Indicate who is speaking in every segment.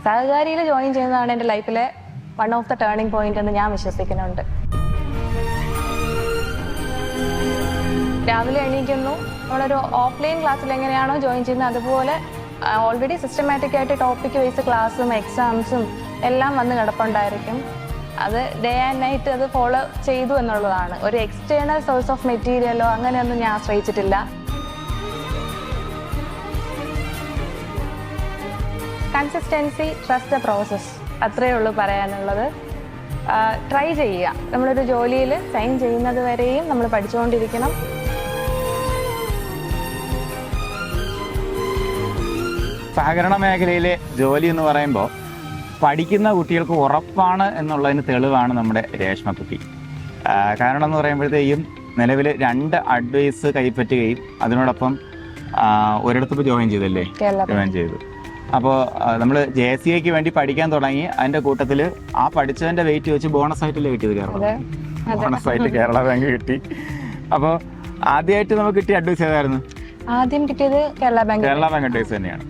Speaker 1: സഹകാരിയിൽ join ചെയ്യുന്നതാണ് എൻ്റെ ലൈഫിലെ one of the turning point എന്ന് ഞാൻ വിശ്വസിക്കുന്നുണ്ട്. രാവിലെ എണീക്കുന്നു, നമ്മളൊരു ഓഫ്ലൈൻ ക്ലാസ്സിൽ എങ്ങനെയാണോ ജോയിൻ ചെയ്യുന്നത് അതുപോലെ ഓൾറെഡി സിസ്റ്റമാറ്റിക് ആയിട്ട് ടോപ്പിക് വൈസ് ക്ലാസ്സും എക്സാംസും എല്ലാം വന്ന് കിടപ്പുണ്ടായിരിക്കും. അത് ഡേ ആൻഡ് നൈറ്റ് അത് ഫോളോ ചെയ്തു എന്നുള്ളതാണ്. ഒരു എക്സ്റ്റേണൽ സോഴ്സ് ഓഫ് മെറ്റീരിയലോ അങ്ങനെയൊന്നും ഞാൻ ആശ്രയിച്ചിട്ടില്ല. കൺസിസ്റ്റൻസി, ട്രസ്റ്റ് ദ പ്രോസസ്, അത്രയേ ഉള്ളൂ പറയാനുള്ളത്. ട്രൈ ചെയ്യുക. നമ്മളൊരു ജോലിയിൽ സൈൻ ചെയ്യുന്നത് വരെയും നമ്മൾ പഠിച്ചുകൊണ്ടിരിക്കണം.
Speaker 2: സഹകരണ മേഖലയിലെ ജോലി എന്ന് പറയുമ്പോൾ പഠിക്കുന്ന കുട്ടികൾക്ക് ഉറപ്പാണ് എന്നുള്ളതിന് തെളിവാണ് നമ്മുടെ രേഷ്മക്കുട്ടി. കാരണം എന്ന് പറയുമ്പോഴത്തേക്കും നിലവിൽ 2 അഡ്വൈസ് കൈപ്പറ്റുകയും അതിനോടൊപ്പം ഒരിടത്ത് ജോയിൻ ചെയ്തല്ലേ? ജോയിൻ ചെയ്തു. അപ്പോൾ നമ്മൾ JCAക്ക് വേണ്ടി പഠിക്കാൻ തുടങ്ങി. അതിൻ്റെ കൂട്ടത്തിൽ ആ പഠിച്ചതിൻ്റെ വെയിറ്റ് വെച്ച് ബോണസ് ആയിട്ടല്ലേ കിട്ടിയത്? ബോണസ് ആയിട്ട് കേരള ബാങ്ക് കിട്ടി. അപ്പോൾ ആദ്യമായിട്ട് നമുക്ക് കിട്ടിയ അഡ്വൈസ് ഏതായിരുന്നു?
Speaker 1: ആദ്യം കിട്ടിയത് കേരള ബാങ്ക്
Speaker 2: അഡ്വൈസ് തന്നെയാണ്.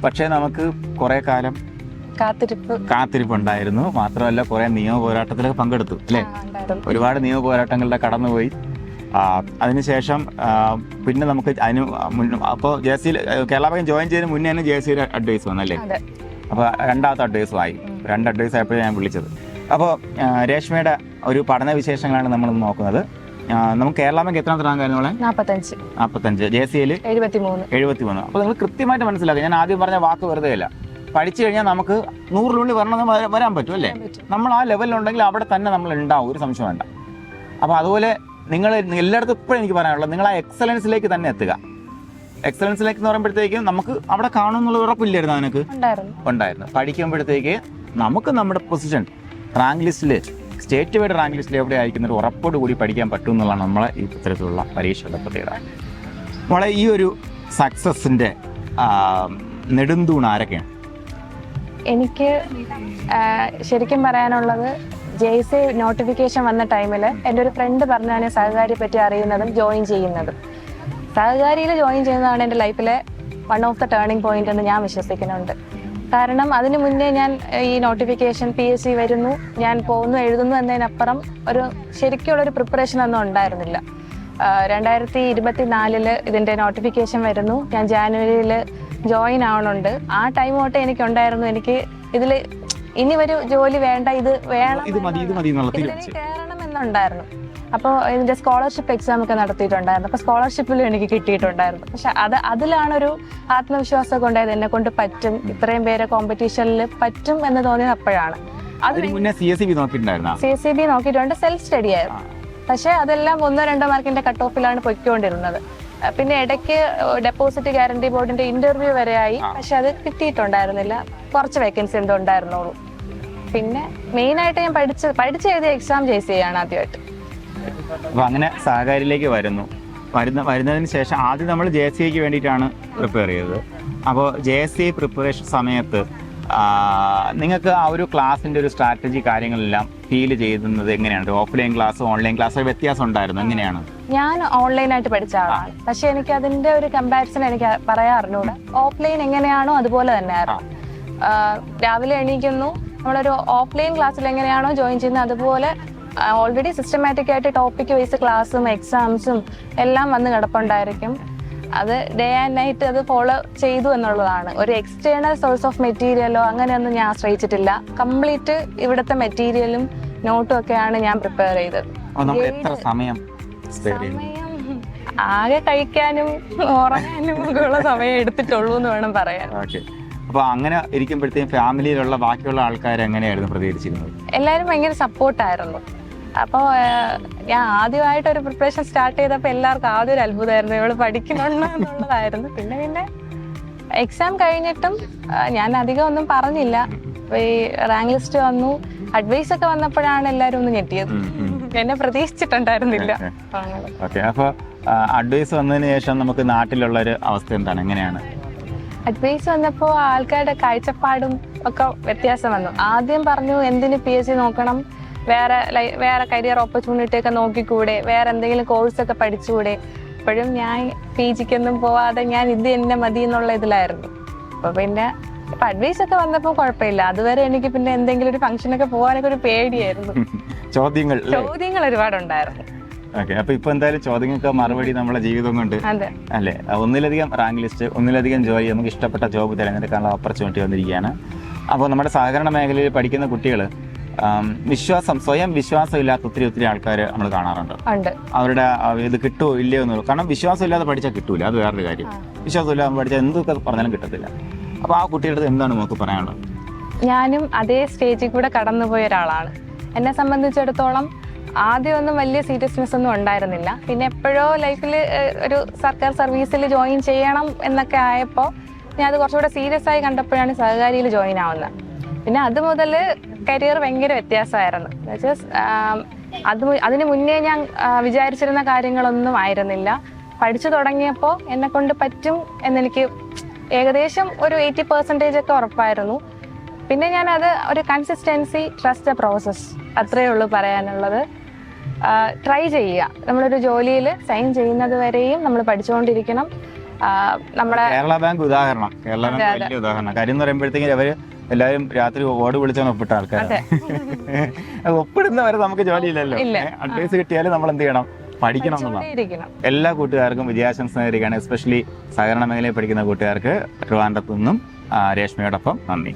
Speaker 2: പക്ഷേ നമുക്ക് കുറേ കാലം കാത്തിരിപ്പുണ്ടായിരുന്നു. മാത്രമല്ല കുറേ നിയമ പോരാട്ടത്തിലൊക്കെ പങ്കെടുത്തു അല്ലേ? ഒരുപാട് നിയമ പോരാട്ടങ്ങളിലെ കടന്നുപോയി. അതിനുശേഷം പിന്നെ നമുക്ക് അപ്പോൾ JCയിൽ കേരള ബാങ്ക് ജോയിൻ ചെയ്തതിന് മുന്നേ തന്നെ JCയുടെ അഡ്വൈസ് വന്നല്ലേ? അപ്പോൾ 2ാമത്തെ അഡ്വൈസും ആയി. 2 അഡ്വൈസ് ആയപ്പോഴേ ഞാൻ വിളിച്ചത്. അപ്പോൾ രേഷ്മയുടെ ഒരു പഠന വിശേഷങ്ങളാണ് നമ്മൾ നോക്കുന്നത്. നമുക്ക് കേരള ബാങ്ക് എത്ര റാങ്കായിരുന്നു? 45. JCയിൽ 73. അപ്പോൾ നിങ്ങൾ കൃത്യമായിട്ട് മനസ്സിലാക്കുക. ഞാൻ ആദ്യം പറഞ്ഞ വാക്ക് വെറുതെ അല്ല. പഠിച്ചു കഴിഞ്ഞാൽ നമുക്ക് 100-ൽ വരണമെന്ന് വരാൻ പറ്റും അല്ലേ? നമ്മൾ ആ ലെവലിലുണ്ടെങ്കിൽ അവിടെ തന്നെ നമ്മൾ ഉണ്ടാവും, ഒരു സംശയം വേണ്ട. അപ്പോൾ അതുപോലെ നിങ്ങൾ എല്ലായിടത്തും ഇപ്പോഴും എനിക്ക് പറയാനുള്ളത്, നിങ്ങൾ ആ എക്സലൻസിലേക്ക് തന്നെ എത്തുക. എക്സലൻസിലേക്ക് എന്ന് പറയുമ്പോഴത്തേക്കും നമുക്ക് അവിടെ കാണുമെന്നുള്ള ഉറപ്പില്ലായിരുന്നു. അതിനൊക്കെ ഉണ്ടായിരുന്നു. പഠിക്കുമ്പോഴത്തേക്ക് നമുക്ക് നമ്മുടെ പൊസിഷൻ റാങ്ക് ലിസ്റ്റിൽ, സ്റ്റേറ്റ് വൈഡ് റാങ്ക് ലിസ്റ്റിൽ എവിടെ ആയിരിക്കുന്ന ഒരു ഉറപ്പോട് കൂടി പഠിക്കാൻ പറ്റും എന്നുള്ളതാണ് നമ്മളെ ഈ ഇത്തരത്തിലുള്ള പരീക്ഷയുടെ പ്രത്യേകത. നമ്മളെ ഈ ഒരു സക്സസിൻ്റെ നെടുന്തൂണ് ആരൊക്കെയാണ്?
Speaker 1: എനിക്ക് ശരിക്കും പറയാനുള്ളത്, JC നോട്ടിഫിക്കേഷൻ വന്ന ടൈമിൽ എൻ്റെ ഒരു ഫ്രണ്ട് പറഞ്ഞാണ് സഹകാരിയെ പറ്റി അറിയുന്നതും ജോയിൻ ചെയ്യുന്നതും. സഹകാരിയിൽ ജോയിൻ ചെയ്യുന്നതാണ് എൻ്റെ ലൈഫിലെ one of the turning point എന്ന് ഞാൻ വിശ്വസിക്കുന്നുണ്ട്. കാരണം അതിന് മുന്നേ ഞാൻ ഈ നോട്ടിഫിക്കേഷൻ PSC വരുന്നു, ഞാൻ പോകുന്നു, എഴുതുന്നു എന്നതിനപ്പുറം ഒരു ശരിക്കുള്ളൊരു പ്രിപ്പറേഷൻ ഒന്നും ഉണ്ടായിരുന്നില്ല. 2024 ഇതിൻ്റെ നോട്ടിഫിക്കേഷൻ വരുന്നു. ഞാൻ ജാനുവരിയിൽ ജോയിൻ ആവണുണ്ട്. ആ ടൈം തൊട്ട് എനിക്കുണ്ടായിരുന്നു, എനിക്ക് ഇതിൽ ഇനി ഒരു ജോലി വേണ്ട, ഇത് വേണം, കയറണം എന്നുണ്ടായിരുന്നു. അപ്പോൾ ഇതിൻ്റെ സ്കോളർഷിപ്പ് എക്സാം ഒക്കെ നടത്തിയിട്ടുണ്ടായിരുന്നു. അപ്പോൾ സ്കോളർഷിപ്പിലും എനിക്ക് കിട്ടിയിട്ടുണ്ടായിരുന്നു. പക്ഷെ അതിലാണൊരു ആത്മവിശ്വാസമൊക്കെ ഉണ്ടായത്, എന്നെ കൊണ്ട് പറ്റും, ഇത്രയും പേരെ കോമ്പറ്റീഷനിൽ പറ്റും എന്ന് തോന്നിയത് അപ്പോഴാണ്. അത് CSCB നോക്കിയിട്ടുണ്ട്, സെൽഫ് സ്റ്റഡി ആയിരുന്നു. പക്ഷെ അതെല്ലാം 1-2 മാർക്കിന്റെ കട്ട് ഓഫിലാണ് പൊയ്ക്കൊണ്ടിരുന്നത്. പിന്നെ ഇടയ്ക്ക് ഡെപ്പോസിറ്റ് ഗ്യാരണ്ടി ബോർഡിന്റെ ഇന്റർവ്യൂ വരെയായി. പക്ഷെ അത് കിട്ടിയിട്ടുണ്ടായിരുന്നില്ല, കുറച്ച് വേക്കൻസി ഉണ്ടായിരുന്നുള്ളൂ. പിന്നെ മെയിനായിട്ട് ഞാൻ പഠിച്ച് എഴുതിയ എക്സാം JC ആണ് ആദ്യമായിട്ട്.
Speaker 2: അപ്പോൾ അങ്ങനെ സഹകാരിയിലേക്ക് വരുന്നതിന് ശേഷം ആദ്യം നമ്മൾ JCAക്ക് വേണ്ടിയിട്ടാണ് പ്രിപ്പയർ ചെയ്തത്. അപ്പോൾ JCA പ്രിപ്പറേഷൻ സമയത്ത് നിങ്ങൾക്ക് ആ ഒരു ക്ലാസ്സിൻ്റെ ഒരു സ്ട്രാറ്റജി കാര്യങ്ങളെല്ലാം ഫീൽ ചെയ്യുന്നത് എങ്ങനെയാണ്? ഓഫ്ലൈൻ ക്ലാസ് ഓൺലൈൻ ക്ലാസ് വ്യത്യാസം ഉണ്ടായിരുന്നു, എങ്ങനെയാണ്?
Speaker 1: ഞാൻ ഓൺലൈനായിട്ട് പഠിച്ച ആളാണ്. പക്ഷെ എനിക്ക് അതിന്റെ ഒരു കമ്പാരിസൺ എനിക്ക് പറയാൻ അറിഞ്ഞൂടാ. ഓഫ്ലൈൻ എങ്ങനെയാണോ അതുപോലെ തന്നെയായിരുന്നു. രാവിലെ എണീക്കുന്നു, നമ്മളൊരു ഓഫ്ലൈൻ ക്ലാസ്സിൽ എങ്ങനെയാണോ ജോയിൻ ചെയ്യുന്നത് അതുപോലെ ഓൾറെഡി സിസ്റ്റമാറ്റിക് ആയിട്ട് ടോപ്പിക് വൈസ് ക്ലാസ്സും എക്സാംസും എല്ലാം വന്ന് കിടപ്പുണ്ടായിരിക്കും. അത് ഡേ ആൻഡ് നൈറ്റ് അത് ഫോളോ ചെയ്തു എന്നുള്ളതാണ്. ഒരു എക്സ്റ്റേണൽ സോഴ്സ് ഓഫ് മെറ്റീരിയലോ അങ്ങനെയൊന്നും ഞാൻ ആശ്രയിച്ചിട്ടില്ല. കംപ്ലീറ്റ് ഇവിടുത്തെ മെറ്റീരിയലും നോട്ടും ഒക്കെയാണ് ഞാൻ പ്രിപ്പയർ ചെയ്തത്.
Speaker 2: സമയം
Speaker 1: ആകെ കഴിക്കാനും ഉറങ്ങാനും ഒക്കെയുള്ള സമയം എടുത്തിട്ടുള്ളൂ എന്ന് വേണം പറയാൻ.
Speaker 2: അപ്പോൾ അങ്ങനെ ഇരിക്കുമ്പോഴത്തേക്കും ഫാമിലിയിലുള്ള ബാക്കിയുള്ള ആൾക്കാർ എങ്ങനെയായിരുന്നു പ്രതികരിച്ചിരുന്നത്?
Speaker 1: എല്ലാവരും ഭയങ്കര സപ്പോർട്ടായിരുന്നു. അപ്പോൾ ഞാൻ ആദ്യമായിട്ട് ഒരു പ്രിപ്പറേഷൻ സ്റ്റാർട്ട് ചെയ്തപ്പോൾ എല്ലാവർക്കും ആദ്യം ഒരു അത്ഭുതമായിരുന്നു, ഇവള് പഠിക്കുന്നുണ്ടോ എന്നുള്ളതായിരുന്നു. പിന്നെ എക്സാം കഴിഞ്ഞിട്ടും ഞാൻ അധികം ഒന്നും പറഞ്ഞില്ല. ഈ റാങ്ക് ലിസ്റ്റ് വന്നു, അഡ്വൈസ് ഒക്കെ വന്നപ്പോഴാണ് എല്ലാവരും ഒന്ന് ഞെട്ടിയത്. എന്നെ പ്രതീക്ഷിച്ചിട്ടുണ്ടായിരുന്നില്ല.
Speaker 2: അപ്പോൾ അഡ്വൈസ് വന്നതിന് ശേഷം നമുക്ക് നാട്ടിലുള്ളൊരു അവസ്ഥ എന്താണ്, എങ്ങനെയാണ്?
Speaker 1: അഡ്വൈസ് വന്നപ്പോൾ ആൾക്കാരുടെ കാഴ്ചപ്പാടും ഒക്കെ വ്യത്യാസം വന്നു. ആദ്യം പറഞ്ഞു എന്തിന് PSC നോക്കണം, വേറെ കരിയർ ഓപ്പർച്യൂണിറ്റി ഒക്കെ നോക്കിക്കൂടെ, വേറെ എന്തെങ്കിലും കോഴ്സൊക്കെ പഠിച്ചുകൂടെ. അപ്പോഴും ഞാൻ PGക്കൊന്നും പോവാതെ ഞാൻ ഇത് തന്നെ മതി എന്നുള്ള ഇതിലായിരുന്നു. അപ്പോൾ പിന്നെ അപ്പൊ അഡ്വൈസ് ഒക്കെ വന്നപ്പോ കുഴപ്പമില്ല. അതുവരെ എനിക്ക് പിന്നെ എന്തെങ്കിലും ഒരു ഫംഗ്ഷനൊക്കെ പോകാനൊക്കെ ഒരു പേടിയായിരുന്നു. ചോദ്യങ്ങൾ ഒരുപാടുണ്ടായിരുന്നു.
Speaker 2: ഓക്കെ, അപ്പൊ ഇപ്പൊ എന്തായാലും ചോദ്യങ്ങൾക്ക് മറുപടി നമ്മളെ ജീവിതം കൊണ്ട് അല്ലെ, ഒന്നിലധികം റാങ്ക് ലിസ്റ്റ്, ഒന്നിലധികം ജോലി, നമുക്ക് ഇഷ്ടപ്പെട്ട ജോബ് തിരഞ്ഞെടുക്കാനുള്ള ഓപ്പർച്യൂണിറ്റി വന്നിരിക്കുകയാണ്. അപ്പോൾ നമ്മുടെ സഹകരണ മേഖലയിൽ പഠിക്കുന്ന കുട്ടികൾ സ്വയം വിശ്വാസം ഇല്ലാത്ത ഒത്തിരി ആൾക്കാർ നമ്മൾ കാണാറുണ്ട്. അവരുടെ ഇത് കിട്ടുമോ ഇല്ലയോ എന്നുള്ളത്. കാരണം വിശ്വാസം ഇല്ലാതെ പഠിച്ചാൽ കിട്ടൂല, അത് വേറൊരു കാര്യം. വിശ്വാസം ഇല്ലാതെ പഠിച്ചാൽ എന്തൊക്കെ പറഞ്ഞാലും കിട്ടത്തില്ല. അപ്പോൾ ആ കുട്ടികളുടെ എന്താണ് നമുക്ക് പറയാനുള്ളത്?
Speaker 1: ഞാനും അതേ സ്റ്റേജിൽ കൂടെ കടന്നുപോയ ഒരാളാണ്. എന്നെ സംബന്ധിച്ചിടത്തോളം ആദ്യമൊന്നും വലിയ സീരിയസ്നെസ് ഒന്നും ഉണ്ടായിരുന്നില്ല. പിന്നെ എപ്പോഴോ ലൈഫിൽ ഒരു സർക്കാർ സർവീസിൽ ജോയിൻ ചെയ്യണം എന്നൊക്കെ ആയപ്പോൾ ഞാൻ അത് കുറച്ചുകൂടെ സീരിയസ് ആയി കണ്ടപ്പോഴാണ് സഹകാരിയിൽ ജോയിൻ ആവുന്നത്. പിന്നെ അത് മുതൽ കരിയർ ഭയങ്കര വ്യത്യാസമായിരുന്നു. അതിന് മുന്നേ ഞാൻ വിചാരിച്ചിരുന്ന കാര്യങ്ങളൊന്നും ആയിരുന്നില്ല. പഠിച്ചു തുടങ്ങിയപ്പോൾ എന്നെ കൊണ്ട് പറ്റും എന്നെനിക്ക് ഏകദേശം ഒരു 80% ഒക്കെ ഉറപ്പായിരുന്നു. പിന്നെ ഞാനത് ഒരു കൺസിസ്റ്റൻസി, ട്രസ്റ്റ് ദ പ്രോസസ്, അത്രയേ ഉള്ളൂ പറയാനുള്ളത്. ട്രൈ ചെയ്യുക. നമ്മളൊരു ജോലിയിൽ സൈൻ ചെയ്യുന്നത് വരെയും നമ്മൾ പഠിച്ചുകൊണ്ടിരിക്കണം. നമ്മുടെ
Speaker 2: കേരള ബാങ്ക് ഉദാഹരണം, വലിയ ഉദാഹരണം. കാര്യം എന്ന് പറയുമ്പോഴത്തേക്കും അവര് എല്ലാവരും രാത്രി ഓട് വിളിച്ചാണ് ഒപ്പിട്ട ആൾക്കാരാണ്. ഒപ്പിടുന്നവരെ നമുക്ക് ജോലിയില്ലല്ലോ. അഡ്വൈസ് കിട്ടിയാലും നമ്മൾ എന്ത് ചെയ്യണം? പഠിക്കണം എന്നുള്ളതാണ്. എല്ലാ കൂട്ടുകാർക്കും വിജയാശംസ നേരുകയാണ്. എസ്പെഷ്യലി സഹകരണ മേഖലയിൽ പഠിക്കുന്ന കൂട്ടുകാർക്ക് ട്രിവാൻഡ്രത്തു നിന്നും രേഷ്മയോടൊപ്പം നന്ദി.